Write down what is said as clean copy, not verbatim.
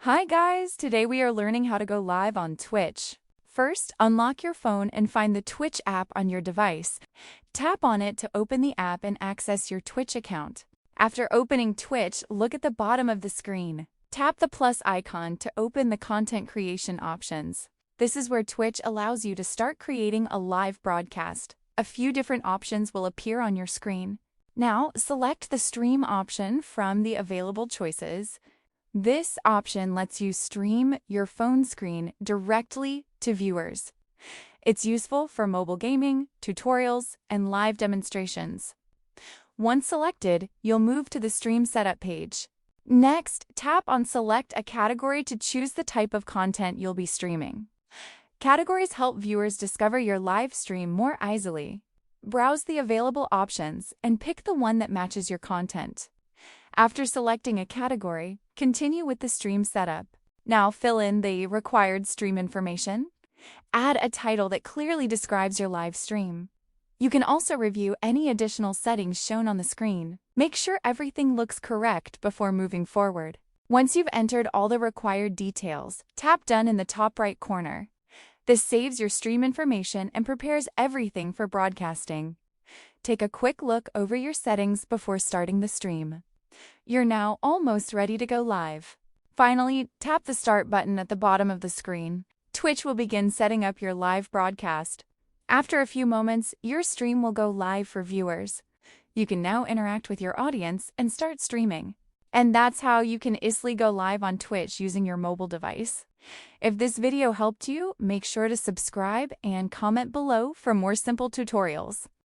Hi guys, today we are learning how to go live on Twitch. First, unlock your phone and find the Twitch app on your device. Tap on it to open the app and access your Twitch account. After opening Twitch, look at the bottom of the screen. Tap the plus icon to open the content creation options. This is where Twitch allows you to start creating a live broadcast. A few different options will appear on your screen. Now, select the stream option from the available choices. This option lets you stream your phone screen directly to viewers. It's useful for mobile gaming, tutorials, and live demonstrations. Once selected, you'll move to the stream setup page. Next, tap on Select a category to choose the type of content you'll be streaming. Categories help viewers discover your live stream more easily. Browse the available options and pick the one that matches your content. After selecting a category, continue with the stream setup. Now fill in the required stream information. Add a title that clearly describes your live stream. You can also review any additional settings shown on the screen. Make sure everything looks correct before moving forward. Once you've entered all the required details, tap Done in the top right corner. This saves your stream information and prepares everything for broadcasting. Take a quick look over your settings before starting the stream. You're now almost ready to go live. Finally, tap the Start button at the bottom of the screen. Twitch will begin setting up your live broadcast. After a few moments, your stream will go live for viewers. You can now interact with your audience and start streaming. And that's how you can easily go live on Twitch using your mobile device. If this video helped you, make sure to subscribe and comment below for more simple tutorials.